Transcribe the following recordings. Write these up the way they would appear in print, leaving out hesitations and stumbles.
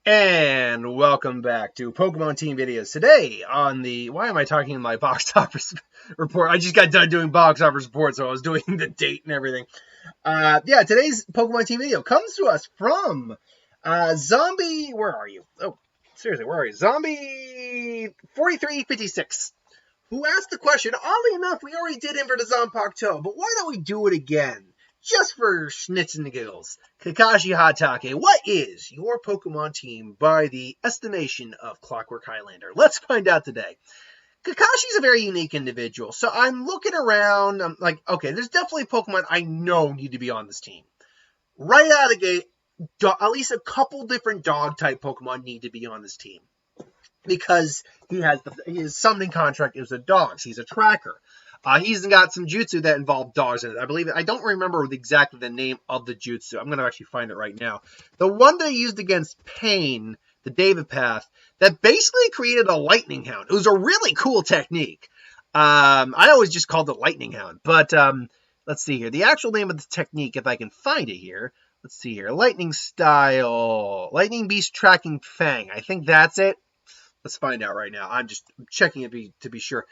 And welcome back to Pokemon Team videos. Today on the, why am I talking in my box office report? I just got done doing box office report, so I was doing the date and everything. Today's Pokemon Team video comes to us from Zombie, where are you? Oh, seriously, where are you? Zombie 4356, who asked the question, oddly enough, we already did him for the Zanpakuto, but why don't we do it again? Just for schnitz and giggles. Kakashi Hatake, what is your Pokemon team by the estimation of Clockwork Highlander? Let's find out today. Kakashi's a very unique individual, so I'm looking around, I'm like, okay, there's definitely Pokemon I know need to be on this team. Right out of the gate, at least a couple different dog-type Pokemon need to be on this team. Because his summoning contract is with dogs. He's a tracker. He's got some jutsu that involve dogs in it. I don't remember exactly the name of the jutsu. I'm going to actually find it right now. The one that he used against Pain, the David Path, that basically created a lightning hound. It was a really cool technique. I always just called it lightning hound. But let's see here. The actual name of the technique, if I can find it here. Let's see here. Lightning style. Lightning beast tracking fang. I think that's it. Let's find out right now. I'm just checking it to be sure.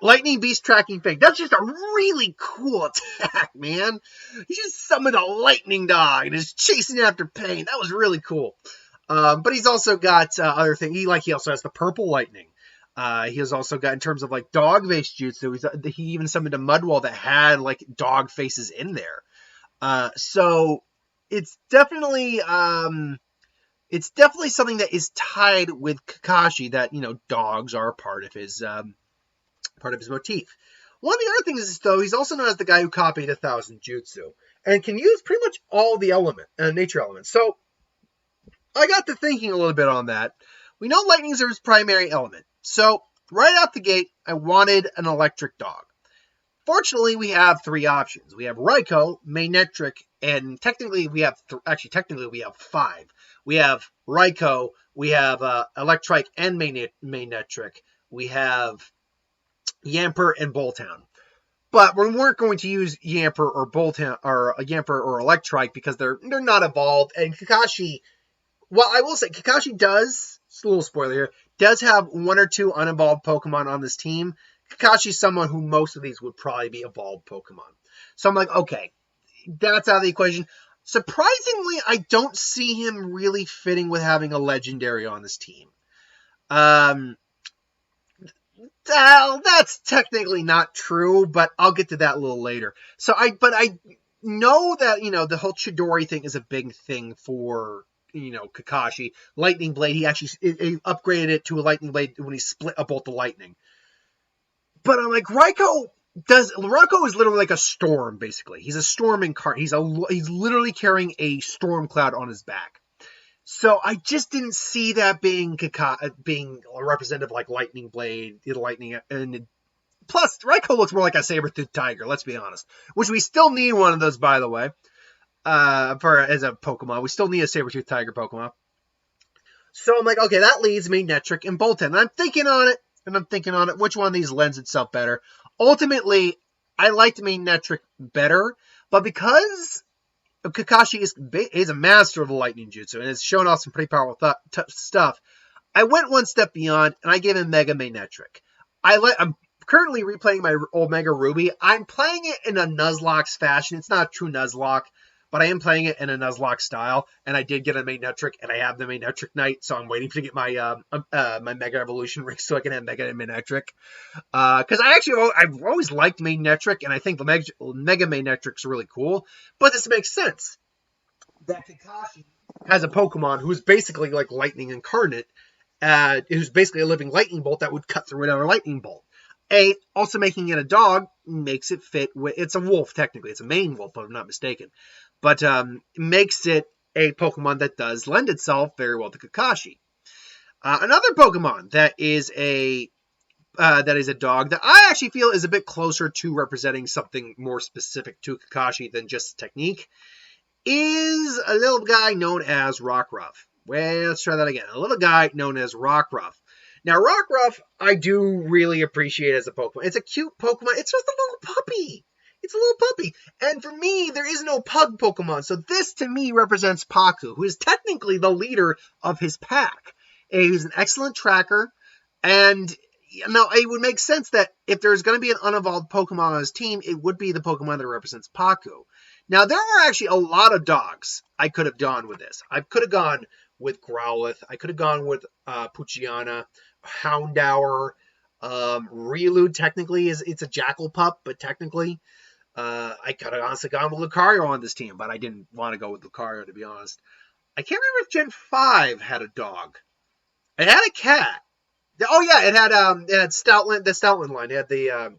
Lightning Beast Tracking Fang. That's just a really cool attack, man. He just summoned a lightning dog and is chasing after Pain. That was really cool. But he's also got other things. He also has the purple lightning. He has also got, in terms of like dog-based jutsu, he even summoned a Mudwall that had like dog faces in there. So it's definitely something that is tied with Kakashi, that, dogs are part of his motif. One of the other things is, though, he's also known as the guy who copied 1,000 jutsu and can use pretty much all the nature elements. So I got to thinking a little bit on that. We know lightning is his primary element. So right out the gate, I wanted an electric dog. Fortunately, we have three options. We have Raikou, Mantrix, and technically we have five. We have Raikou, we have Electrike and Mantrix. We have Yamper and Bolthound. But we weren't going to use Yamper or Bolthound or Yamper or Electrike because they're not evolved. And Kakashi, well, I will say Kakashi does, it's a little spoiler here, does have one or two unevolved Pokemon on this team. Kakashi's someone who most of these would probably be evolved Pokemon. So I'm like, okay, that's out of the equation. Surprisingly, I don't see him really fitting with having a legendary on this team. That's technically not true, but I'll get to that a little later. I know that, the whole Chidori thing is a big thing for, Kakashi. Lightning Blade, he actually upgraded it to a Lightning Blade when he split a Bolt of Lightning. But I'm like, Raikou is literally like a storm, basically. He's a storm incarnate. He's literally carrying a storm cloud on his back. So I just didn't see that being a representative like Lightning Blade, Lightning, and plus Raikou looks more like a saber-toothed tiger. Let's be honest. Which we still need one of those, by the way, as a Pokemon. We still need a saber-toothed tiger Pokemon. So I'm like, okay, that leaves me Mantrix and Bolthound. And I'm thinking on it, which one of these lends itself better. Ultimately, I liked Mantrix better, but because Kakashi is a master of the lightning jutsu and has shown off some pretty powerful stuff, I went one step beyond and I gave him Mega Mantrix. I'm currently replaying my Omega Ruby. I'm playing it in a Nuzlocke fashion. It's not a true Nuzlocke, but I am playing it in a Nuzlocke style, and I did get a Mantrix, and I have the Mantrix Knight, so I'm waiting to get my my Mega Evolution ring so I can have Mega Mantrix. Because I've always liked Mantrix, and I think the Mega Mantrix is really cool. But this makes sense that Kakashi has a Pokemon who's basically like Lightning incarnate, who's basically a living Lightning Bolt that would cut through another Lightning Bolt. Also making it a dog makes it fit with, it's a wolf technically, it's a main wolf if I'm not mistaken, but makes it a Pokemon that does lend itself very well to Kakashi. Another Pokemon that is a dog that I actually feel is a bit closer to representing something more specific to Kakashi than just technique is a little guy known as Rockruff. Well, let's try that again. A little guy known as Rockruff. Now, Rockruff, I do really appreciate as a Pokemon. It's a cute Pokemon. It's just a little puppy. It's a little puppy. And for me, there is no pug Pokemon. So this, to me, represents Paku, who is technically the leader of his pack. He's an excellent tracker. And now it would make sense that if there's going to be an unevolved Pokemon on his team, it would be the Pokemon that represents Paku. Now, there are actually a lot of dogs I could have gone with this. I could have gone with Growlithe. I could have gone with Poochyena, Houndour. Riolu technically it's a Jackal pup, but technically I could have honestly gone with Lucario on this team, but I didn't want to go with Lucario, to be honest. I can't remember if Gen 5 had a dog. It had a cat. Oh yeah, it had Stoutland, the Stoutland line. It had the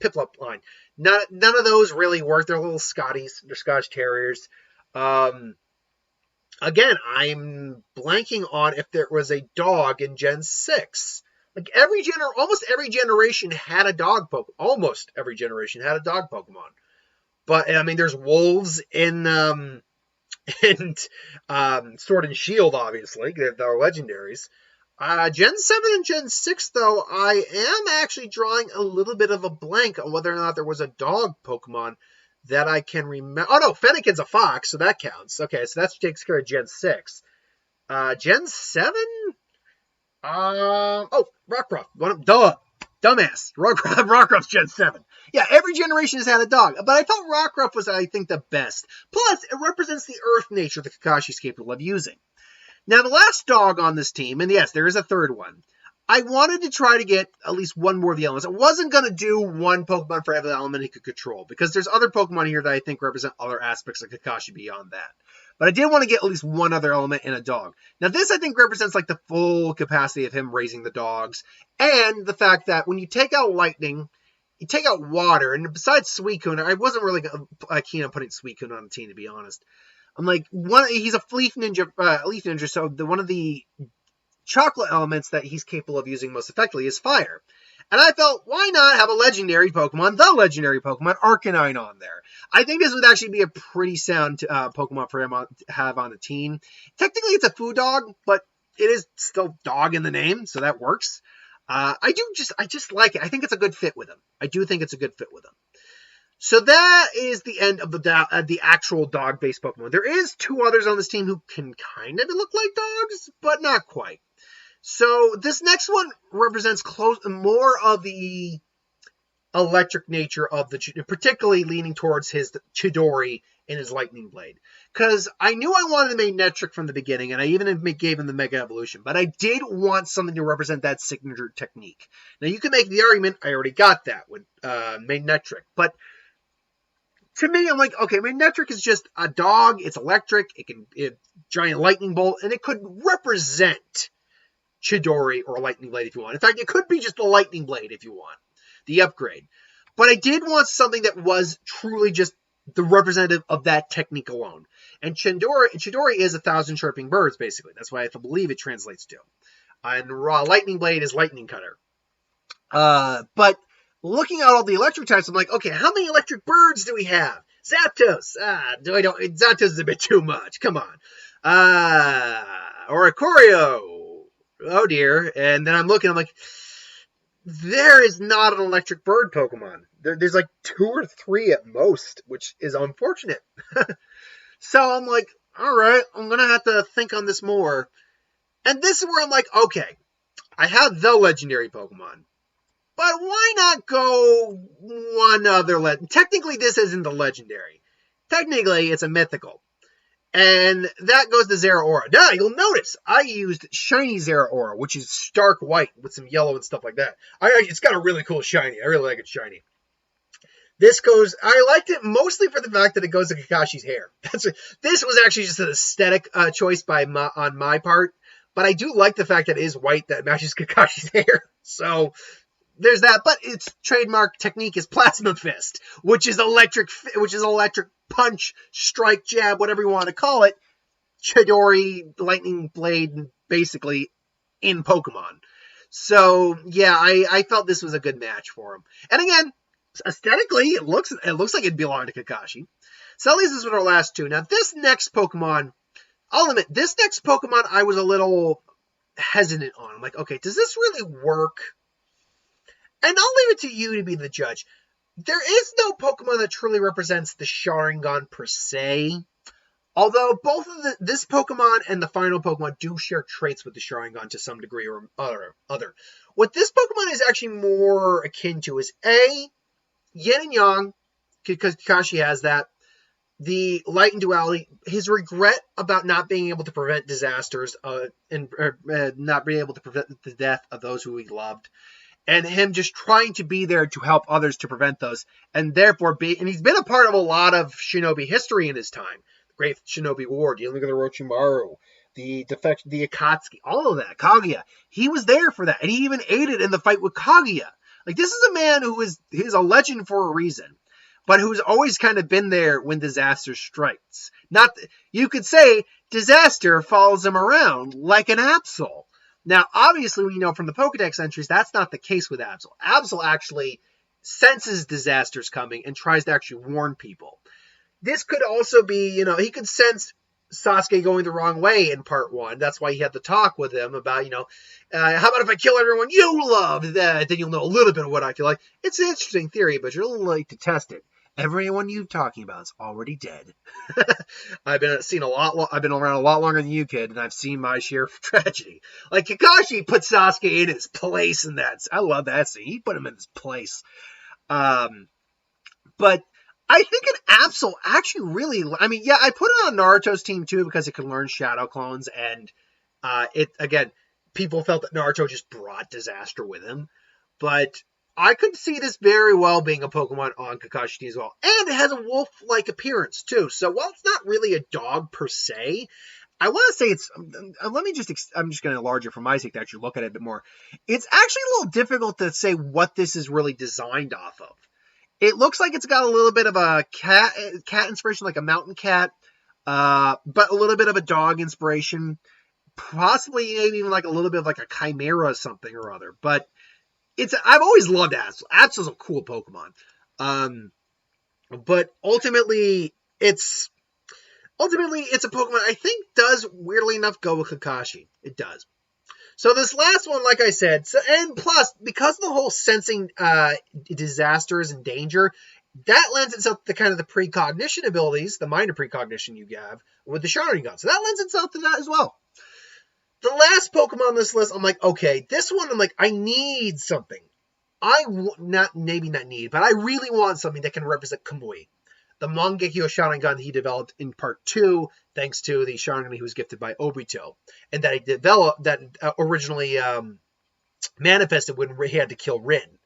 Piplup line. None of those really work. They're little Scotties. They're Scottish Terriers. Again, I'm blanking on if there was a dog in Gen 6. Like almost every generation had a dog Pokemon. Almost every generation had a dog Pokemon. But I mean, there's wolves in Sword and Shield, obviously. They're legendaries. Gen 7 and Gen 6, though, I am actually drawing a little bit of a blank on whether or not there was a dog Pokemon that I can remember. Oh, no, Fennekin's a fox, so that counts. Okay, so that takes care of Gen 6. Gen 7? Rockruff. Dumbass. Rockruff's Gen 7. Yeah, every generation has had a dog, but I felt Rockruff was, I think, the best. Plus, it represents the earth nature that Kakashi's capable of using. Now, the last dog on this team, and yes, there is a third one, I wanted to try to get at least one more of the elements. I wasn't going to do one Pokemon for every element he could control, because there's other Pokemon here that I think represent other aspects of Kakashi beyond that. But I did want to get at least one other element in a dog. Now, this, I think, represents like the full capacity of him raising the dogs, and the fact that when you take out lightning, you take out water, and besides Suicune, I wasn't really keen on putting Suicune on the team, to be honest. I'm like, he's a leaf ninja, so one of the chocolate elements that he's capable of using most effectively is fire. And I felt, why not have a legendary Pokemon, the legendary Pokemon, Arcanine, on there? I think this would actually be a pretty sound Pokemon for him to have on the team. Technically, it's a food dog, but it is still dog in the name, so that works. I just like it. I think it's a good fit with him. I do think it's a good fit with him. So that is the end of the actual dog-based Pokemon. There is two others on this team who can kind of look like dogs, but not quite. So this next one represents more of the electric nature of particularly leaning towards his Chidori and his Lightning Blade. Because I knew I wanted the Mantrix from the beginning, and I even gave him the Mega Evolution. But I did want something to represent that signature technique. Now you can make the argument, I already got that with Mantrix, but to me, I'm like, okay, Mantrix is just a dog. It's electric. It giant lightning bolt, and it could represent Chidori or Lightning Blade if you want. In fact, it could be just a Lightning Blade if you want, the upgrade. But I did want something that was truly just the representative of that technique alone. And Chidori is 1,000 chirping birds, basically. That's why I believe it translates to. And Lightning Blade is Lightning Cutter. But looking at all the electric types, I'm like, okay, how many electric birds do we have? Zapdos. Zapdos is a bit too much. Come on. Oricorio. Oh dear. And then I'm looking, I'm like, there is not an electric bird Pokemon. There's like 2 or 3 at most, which is unfortunate. So I'm like, all right, I'm going to have to think on this more. And this is where I'm like, okay, I have the legendary Pokemon. But why not go one other Technically, this isn't the legendary. Technically, it's a mythical. And that goes to Zeraora. Now, you'll notice I used shiny Zeraora, which is stark white with some yellow and stuff like that. It's got a really cool shiny. I really like it shiny. I liked it mostly for the fact that it goes to Kakashi's hair. This was actually just an aesthetic choice on my part. But I do like the fact that it is white that matches Kakashi's hair. So there's that, but its trademark technique is Plasma Fist, which is electric punch, strike, jab, whatever you want to call it. Chidori, Lightning Blade, basically in Pokemon. So yeah, I felt this was a good match for him. And again, aesthetically, it looks like it belonged to Kakashi. So at least this was our last two. Now this next Pokemon, I'll admit, I was a little hesitant on. I'm like, okay, does this really work? And I'll leave it to you to be the judge. There is no Pokemon that truly represents the Sharingan per se. Although both of this Pokemon and the final Pokemon do share traits with the Sharingan to some degree or other. What this Pokemon is actually more akin to is A, Yin and Yang, because Kakashi has that. The light and duality, his regret about not being able to prevent disasters and not being able to prevent the death of those who he loved. And him just trying to be there to help others to prevent those, and therefore and he's been a part of a lot of shinobi history in his time. The Great Shinobi War, dealing with the Orochimaru, the Akatsuki, all of that, Kaguya. He was there for that, and he even aided in the fight with Kaguya. Like, this is a man who he's a legend for a reason, but who's always kind of been there when disaster strikes. You could say disaster follows him around like an Absol. Now, obviously, we know from the Pokedex entries, that's not the case with Absol. Absol actually senses disasters coming and tries to actually warn people. This could also be, he could sense Sasuke going the wrong way in part 1. That's why he had the talk with him about, how about if I kill everyone you love? Then you'll know a little bit of what I feel like. It's an interesting theory, but you're a little late to test it. Everyone you're talking about is already dead. I've been around a lot longer than you, kid, and I've seen my share of tragedy. Like, Kakashi put Sasuke in his place in that. I love that scene. He put him in his place. But I think an Absol actually really, I put it on Naruto's team too because it can learn Shadow Clones, and people felt that Naruto just brought disaster with him. But I could see this very well being a Pokemon on Kakashis Team as well. And it has a wolf-like appearance, too. So while it's not really a dog per se, I want to say it's... I'm just going to enlarge it for my sake to actually look at it a bit more. It's actually a little difficult to say what this is really designed off of. It looks like it's got a little bit of a cat inspiration, like a mountain cat, but a little bit of a dog inspiration. Possibly maybe even like a little bit of like a chimera or something or other. But I've always loved Absol. Absol's a cool Pokemon. But ultimately it's a Pokemon I think does, weirdly enough, go with Kakashi. It does. So this last one, like I said, and plus, because of the whole sensing disasters and danger, that lends itself to kind of the precognition abilities, the minor precognition you have with the Sharingan. So that lends itself to that as well. The last Pokemon on this list, I'm like, okay, this one, I'm like, I need something. I really want something that can represent Kamui. The Mangekyo Sharingan he developed in part 2, thanks to the Sharingan he was gifted by Obito. And that he developed, that originally manifested when he had to kill Rin.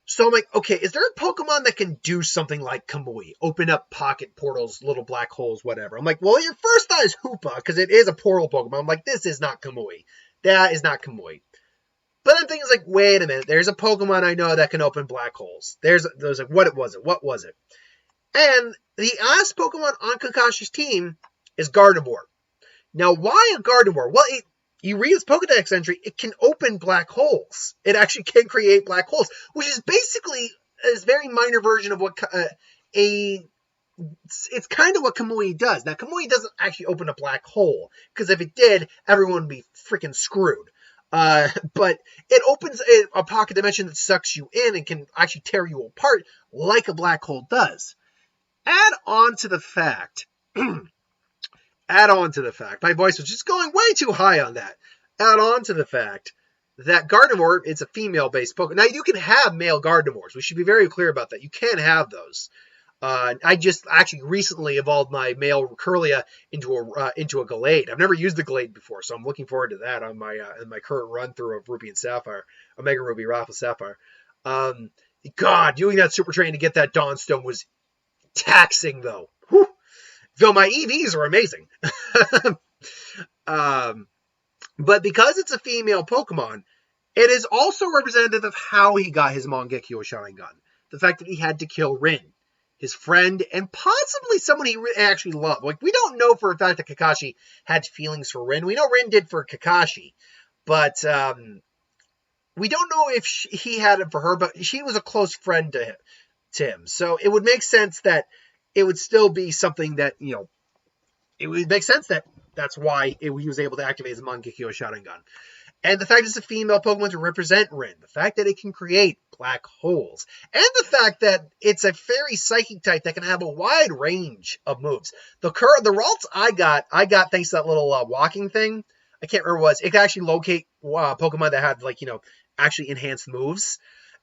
So I'm like, okay, is there a Pokemon that can do something like Kamui? Open up pocket portals, little black holes, whatever. I'm like, well, your first thought is Hoopa, because it is a portal Pokemon. I'm like, this is not Kamui. That is not Kamui. But then things like, wait a minute, there's a Pokemon I know that can open black holes. There's like, what was it? And the last Pokemon on Kakashi's team is Gardevoir. Now, why a Gardevoir? Well, you read its Pokedex entry, it can open black holes. It actually can create black holes, which is basically a very minor version of what it's kind of what Kamui does. Now, Kamui doesn't actually open a black hole, because if it did, everyone would be freaking screwed. But it opens a pocket dimension that sucks you in and can actually tear you apart like a black hole does. Add on to the fact, my voice was just going way too high on that. Add on to the fact that Gardevoir is a female-based Pokemon. Now, you can have male Gardevoirs. We should be very clear about that. You can have those. I just actually recently evolved my male Curlia into a Gallade. I've never used a Gallade before, so I'm looking forward to that on my in my current run through of Ruby and Sapphire, Omega Ruby, Rapha Sapphire. God, doing that Super Train to get that Dawnstone was taxing, though. Whew. Though my EVs are amazing. But because it's a female Pokemon, it is also representative of how he got his Mangekyo Sharingan. The fact that he had to kill Rin, his friend, and possibly someone he actually loved. Like, we don't know for a fact that Kakashi had feelings for Rin. We know Rin did for Kakashi, but we don't know if he had it for her, but she was a close friend to him. So it would make sense that it would still be something that, it would make sense that that's why he was able to activate his Mangekyo Sharingan. And the fact it's a female Pokemon to represent Rin. The fact that it can create black holes. And the fact that it's a fairy psychic type that can have a wide range of moves. The Ralts I got thanks to that little walking thing. I can't remember what it was. It could actually locate Pokemon that had, like, actually enhanced moves.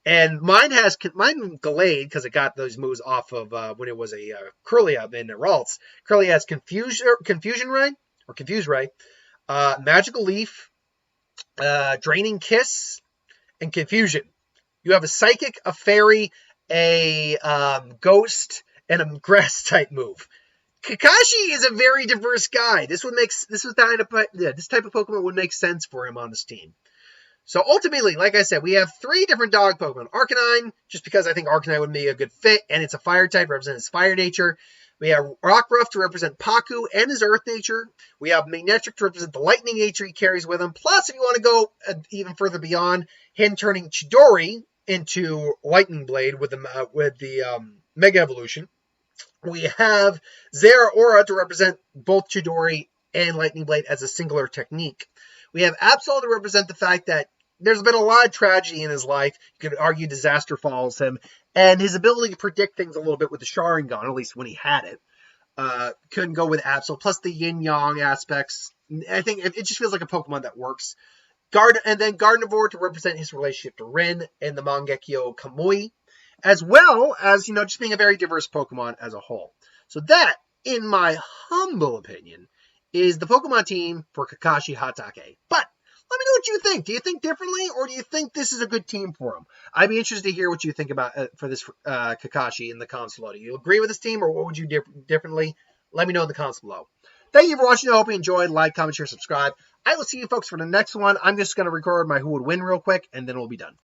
And mine delayed because it got those moves off of when it was a Kirlia in the Ralts. Kirlia has Confusion Ray, or Confuse Ray, Magical Leaf, Draining Kiss, and Confusion. You have a Psychic, a Fairy, a Ghost, and a Grass type move. Kakashi is a very diverse guy. This type of Pokemon would make sense for him on this team. So ultimately, like I said, we have 3 different dog Pokemon. Arcanine, just because I think Arcanine would be a good fit, and it's a fire type, representing his fire nature. We have Rockruff to represent Paku and his earth nature. We have Mantrix to represent the lightning nature he carries with him. Plus, if you want to go even further beyond, him turning Chidori into Lightning Blade with the Mega Evolution. We have Zeraora to represent both Chidori and Lightning Blade as a singular technique. We have Absol to represent the fact that there's been a lot of tragedy in his life. You could argue disaster follows him. And his ability to predict things a little bit with the Sharingan, at least when he had it, couldn't go with Absol. Plus the yin-yang aspects. I think it just feels like a Pokemon that works. And then Gardevoir to represent his relationship to Rin and the Mangekyo Kamui. As well as, just being a very diverse Pokemon as a whole. So that, in my humble opinion, is the Pokemon team for Kakashi Hatake. But let me know what you think. Do you think differently, or do you think this is a good team for him? I'd be interested to hear what you think about for this Kakashi in the comments below. Do you agree with this team, or what would you do differently? Let me know in the comments below. Thank you for watching. I hope you enjoyed. Like, comment, share, subscribe. I will see you folks for the next one. I'm just going to record my who would win real quick, and then we'll be done.